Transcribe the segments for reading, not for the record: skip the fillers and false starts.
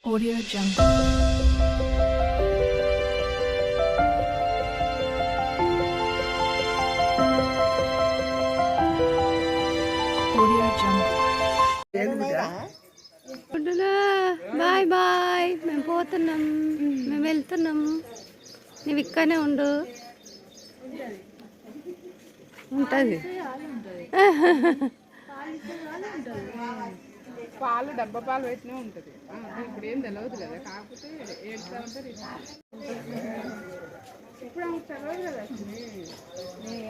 Audio Jungle. Audio Jungle. గుడ్డులా bye bye, మేము పోతున్నాం, మేము వెళ్తున్నాం. నువ్వు ఇక్కడనే ఉండు. ఉంటుంది పాలు డబ్బా పాలు పెట్టినే ఉంటుంది. ఇప్పుడు ఏం తెలియదు కదా, కాకపోతే ఏడుతా ఉంటారు. ఇప్పుడు ఆమెకు తెలియదు కదా.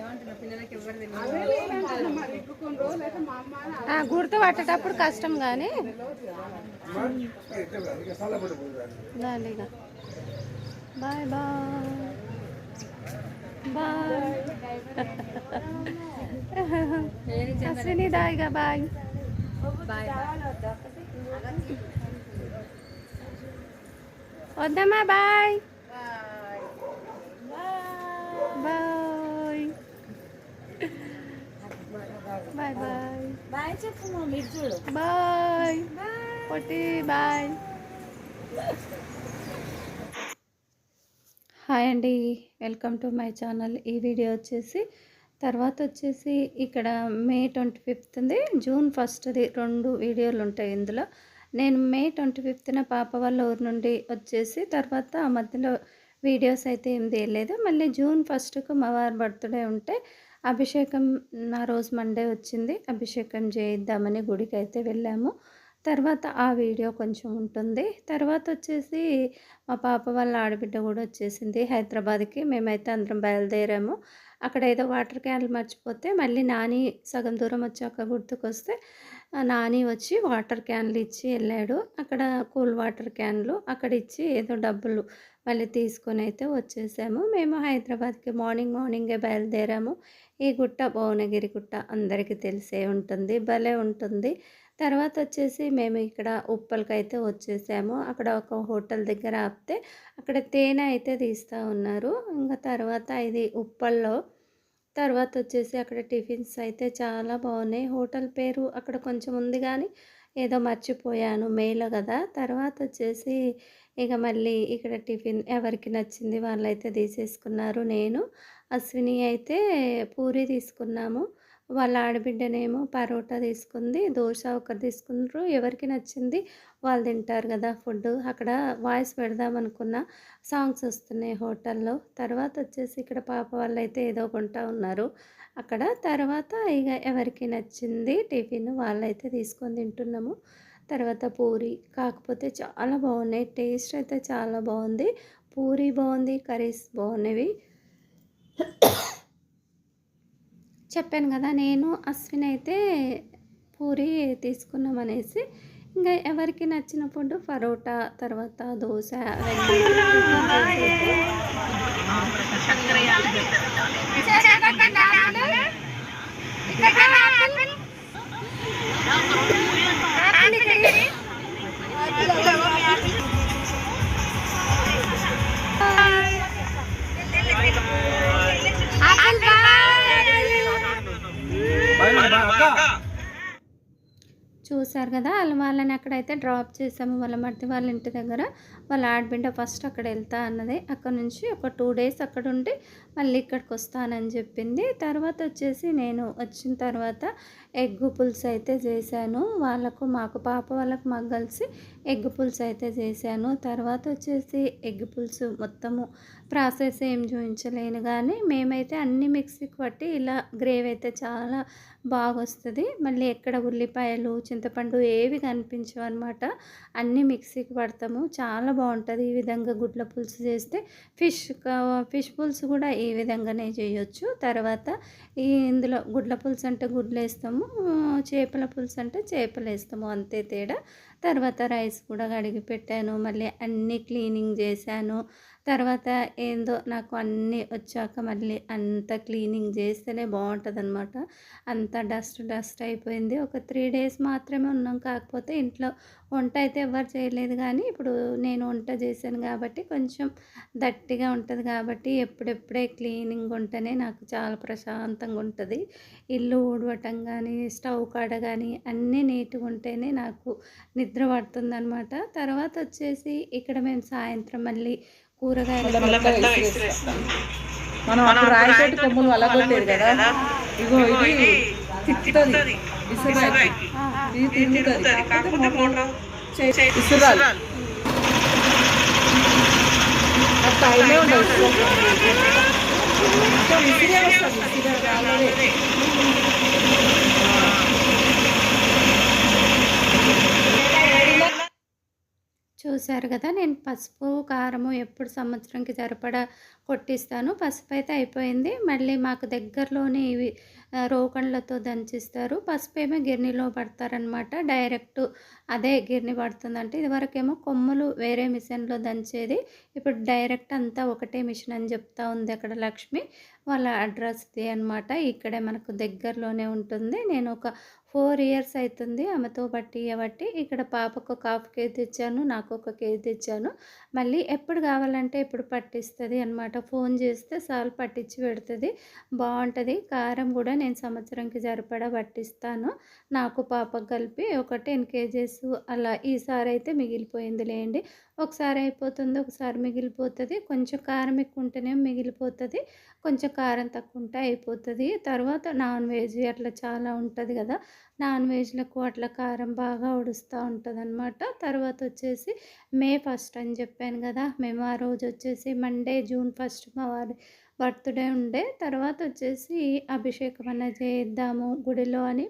ఏమంటున్నా పిల్లలకి ఎవరు తెలియదు. మరి ఇప్పుడు కొన్ని రోజులు అయితే మా అమ్మ గుర్తు పట్టేటప్పుడు కష్టం కానీ దానిగా బాయ్ బాయ్ బాయ్ అశ్విని దాయిగా బాయ్ వద్దమ్మా bye bye bye bye bye చెప్పు మీరు చూడు. బాయ్ పొట్టి బాయ్. హాయ్ అండి, వెల్కమ్ టు మై ఛానల్. ఈ వీడియో వచ్చేసి తర్వాత వచ్చేసి ఇక్కడ మే 25ది జూన్ 1ది 2 వీడియోలు ఉంటాయి ఇందులో. నేను మే 25న పాప వాళ్ళ ఊరు నుండి వచ్చేసి తర్వాత ఆ మధ్యలో వీడియోస్ అయితే ఏం తీయలేదు. మళ్ళీ జూన్ 1కు మా వారి బర్త్డే ఉంటే అభిషేకం నా రోజు మండే వచ్చింది. అభిషేకం చేయిద్దామని గుడికి అయితే వెళ్ళాము. తర్వాత ఆ వీడియో కొంచెం ఉంటుంది. తర్వాత వచ్చేసి మా పాప వాళ్ళ ఆడబిడ్డ కూడా వచ్చేసింది హైదరాబాద్కి. మేమైతే అందరం బయలుదేరాము. అక్కడ ఏదో వాటర్ క్యాన్లు మర్చిపోతే మళ్ళీ నాని సగం దూరం వచ్చాక గుర్తుకొస్తే నాని వచ్చి వాటర్ క్యాన్లు ఇచ్చి వెళ్ళాడు. అక్కడ కూల్ వాటర్ క్యాన్లు అక్కడ ఇచ్చి ఏదో డబ్బులు మళ్ళీ తీసుకొని అయితే వచ్చేసాము. మేము హైదరాబాద్కి మార్నింగే బయలుదేరాము. ఈ గుట్ట భువనగిరి గుట్ట అందరికీ తెలిసే ఉంటుంది, భలే ఉంటుంది. తర్వాత వచ్చేసి మేము ఇక్కడ ఉప్పల్కి అయితే వచ్చేసాము. అక్కడ ఒక హోటల్ దగ్గర ఆపితే అక్కడ తేనె అయితే తీస్తూ ఉన్నారు. ఇంకా తర్వాత ఇది ఉప్పల్లో. తర్వాత వచ్చేసి అక్కడ టిఫిన్స్ అయితే చాలా బాగున్నాయి. హోటల్ పేరు అక్కడ కొంచెం ఉంది కానీ ఏదో మర్చిపోయాను, మేలో కదా. తర్వాత వచ్చేసి ఇక మళ్ళీ ఇక్కడ టిఫిన్ ఎవరికి నచ్చింది వాళ్ళైతే తీసేసుకున్నారు. నేను అశ్విని అయితే పూరి తీసుకున్నాము. వాళ్ళ ఆడబిడ్డనేమో పరోటా తీసుకుంది, దోశ ఒకటి తీసుకున్నారు. ఎవరికి నచ్చింది వాళ్ళు తింటారు కదా ఫుడ్. అక్కడ వాయిస్ పెడదామనుకున్న సాంగ్స్ వస్తున్నాయి హోటల్లో. తర్వాత వచ్చేసి ఇక్కడ పాప వాళ్ళు అయితే ఏదో కొంటా ఉన్నారు అక్కడ. తర్వాత ఇక ఎవరికి నచ్చింది టిఫిన్ వాళ్ళైతే తీసుకొని తింటున్నాము. తర్వాత పూరి కాకపోతే చాలా బాగున్నాయి, టేస్ట్ అయితే చాలా బాగుంది. పూరి బాగుంది, కర్రీస్ బాగున్నవి. చెప్పాను కదా నేను అశ్విన్ అయితే పూరి తీసుకున్నామనేసి. ఇంకా ఎవరికి నచ్చిన ఫుడ్ పరోటా, తర్వాత దోశ చూసారు కదా. వాళ్ళని అక్కడైతే డ్రాప్ చేసాము వాళ్ళ మరిది వాళ్ళ ఇంటి దగ్గర. వాళ్ళ ఆడబిడ్డ ఫస్ట్ అక్కడ వెళ్తా అన్నది. అక్కడ నుంచి ఒక 2 డేస్ అక్కడ ఉండి మళ్ళీ ఇక్కడికి వస్తానని చెప్పింది. తర్వాత వచ్చేసి నేను వచ్చిన తర్వాత ఎగ్ పులుసు అయితే చేశాను. మాకు పాప వాళ్ళకు మాకు కలిసి ఎగ్ పులుసు అయితే చేశాను. తర్వాత వచ్చేసి ఎగ్ పులుసు మొత్తము ప్రాసెస్ ఏం చూపించలేను కానీ మేమైతే అన్ని మిక్సీకి పట్టి ఇలా గ్రేవీ అయితే చాలా బాగా వస్తుంది. మళ్ళీ ఎక్కడ ఉల్లిపాయలు చింతపండు ఏవి కనిపించవు అనమాట. అన్నీ మిక్సీకి పడతాము, చాలా బాగుంటుంది. ఈ విధంగా గుడ్ల పులుసు చేస్తే ఫిష్ పులుసు కూడా ఈ విధంగానే చేయొచ్చు. తర్వాత ఇందులో గుడ్ల పులుసు అంటే గుడ్లు వేస్తాము, చేపల పులుసు అంటే చేపలు వేస్తాము, అంతే తేడా. తర్వాత రైస్ కూడా కడిగి పెట్టాను, మళ్ళీ అన్నీ క్లీనింగ్ చేశాను. తర్వాత ఏందో నాకు అన్నీ వచ్చాక మళ్ళీ అంత క్లీనింగ్ చేస్తేనే బాగుంటుందన్నమాట. అంతా డస్ట్ అయిపోయింది. ఒక 3 డేస్ మాత్రమే ఉన్నాం. కాకపోతే ఇంట్లో వంట అయితే ఎవ్వరు చేయలేదు కానీ ఇప్పుడు నేను వంట చేశాను కాబట్టి కొంచెం దట్టిగా ఉంటుంది కాబట్టి ఎప్పుడెప్పుడే క్లీనింగ్ ఉంటేనే నాకు చాలా ప్రశాంతంగా ఉంటుంది. ఇల్లు ఊడవటం కానీ స్టవ్ కాడ కానీ అన్నీ నీట్గా ఉంటేనే నాకు నిద్ర పడుతుందనమాట. తర్వాత వచ్చేసి ఇక్కడ మేము సాయంత్రం మళ్ళీ కూరగాయలు మనం అప్పుడు రాయితోటి కొమ్ములు వలగొట్టేది కదా. ఇగో ఇది తిప్పుతుంది విసురాకి, ఇది తిరుగుతుంది. కాకపోతే మోటార్ విసురాలి అది పైనే ఉండదు. విసిరే వస్తుంది, విసిరే రాలేదే. చూశారు కదా, నేను పసుపు కారము ఎప్పుడు సంవత్సరంకి సరిపడా కొట్టిస్తాను. పసుపు అయితే అయిపోయింది. మళ్ళీ మాకు దగ్గరలోనే ఇవి రోకళ్ళతో దంచిస్తారు. పసుపు ఏమో గిర్నీలో పడతారనమాట. డైరెక్ట్ అదే గిర్ని పడుతుందంటే ఇదివరకేమో కొమ్ములు వేరే మిషన్లో దంచేది. ఇప్పుడు డైరెక్ట్ అంతా ఒకటే మిషన్ అని చెప్తా ఉంది అక్కడ లక్ష్మి వాళ్ళ అడ్రస్ది అనమాట. ఇక్కడే మనకు దగ్గరలోనే ఉంటుంది. నేను ఒక 4 ఇయర్స్ అవుతుంది ఆమెతో బట్టి ఇక్కడ పాపకు ఒక ½ కేజీ తెచ్చాను, నాకు ఒక కేజీ తెచ్చాను. మళ్ళీ ఎప్పుడు కావాలంటే ఇప్పుడు పట్టిస్తుంది అనమాట. ఫోన్ చేస్తే చాలు పట్టించి పెడుతుంది. బాగుంటుంది. కారం కూడా నేను సంవత్సరంకి సరిపడా పట్టిస్తాను. నాకు పాపకు కలిపి ఒక 10 కేజెస్ అలా. ఈసారి అయితే మిగిలిపోయింది లేండి. ఒకసారి అయిపోతుంది, ఒకసారి మిగిలిపోతుంది. కొంచెం కారం ఎక్కువ ఉంటేనే మిగిలిపోతుంది, కొంచెం కారం తక్కువ ఉంటే అయిపోతుంది. తర్వాత నాన్ వెజ్ అట్లా చాలా ఉంటుంది కదా, నాన్ వెజ్లకు అట్లా కారం బాగా ఉడుస్తూ ఉంటుంది అనమాట. తర్వాత వచ్చేసి మే 1 అని చెప్పాను కదా, మేము ఆ రోజు వచ్చేసి మండే జూన్ 1 మా వారి బర్త్డే ఉండే. తర్వాత వచ్చేసి అభిషేకం అన్న చేద్దాము గుడిలో అని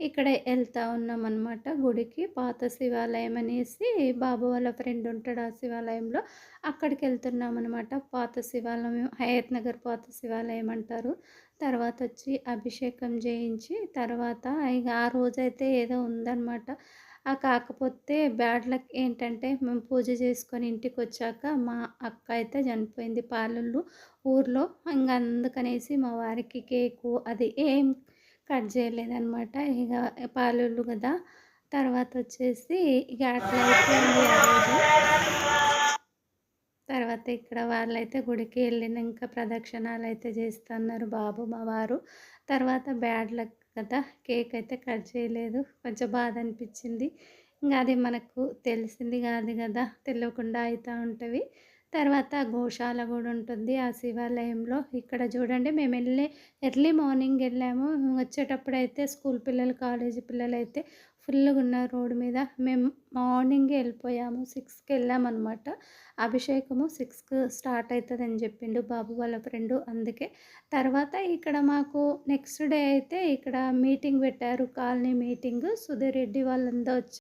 ఇక్కడే వెళ్తూ ఉన్నామన్నమాట గుడికి. పాత శివాలయం అనేసి బాబు వాళ్ళ ఫ్రెండ్ ఉంటాడు ఆ శివాలయంలో, అక్కడికి వెళ్తున్నామన్నమాట. పాత శివాలయం హయత్ నగర్ పాత శివాలయం అంటారు. తర్వాత వచ్చి అభిషేకం చేయించి తర్వాత ఇక ఆ రోజైతే ఏదో ఉందన్నమాట. కాకపోతే బ్యాడ్ లక్ ఏంటంటే మేము పూజ చేసుకొని ఇంటికి వచ్చాక మా అక్క అయితే చనిపోయింది పాలల్లో ఊర్లో. ఇంకా అందుకనేసి మా వారికి కేకు అది ఏం కట్ చేయలేదన్నమాట. ఇక పాలళ్ళు కదా. తర్వాత వచ్చేసి ఇక అట్లా అయిపోయింది ఆ రోజు. తర్వాత ఇక్కడ వాళ్ళైతే గుడికి వెళ్ళినాక ప్రదక్షిణాలు అయితే చేస్తున్నారు బాబు మా వారు. తర్వాత బ్యాడ్ లక్ కదా, కేక్ అయితే కట్ చేయలేదు. కొంచెం బాధ అనిపించింది. ఇంకా అది మనకు తెలిసింది కాదు కదా, తెలియకుండా అవుతూ ఉంటవి. తర్వాత గోశాల కూడా ఉంటుంది ఆ శివాలయంలో. ఇక్కడ చూడండి మేము ఎర్లీ మార్నింగ్ వెళ్ళాము. వచ్చేటప్పుడు అయితే స్కూల్ పిల్లలు కాలేజీ పిల్లలు అయితే ఫుల్గా ఉన్నారు రోడ్డు మీద. మేము మార్నింగే వెళ్ళిపోయాము, 6కి వెళ్ళామన్నమాట. అభిషేకము 6కి స్టార్ట్ అవుతుందని చెప్పిండు బాబు వాళ్ళ ఫ్రెండు, అందుకే. తర్వాత ఇక్కడ మాకు నెక్స్ట్ డే అయితే ఇక్కడ మీటింగ్ పెట్టారు, కాలనీ మీటింగ్. సుధీర్ రెడ్డి వాళ్ళంతా వచ్చి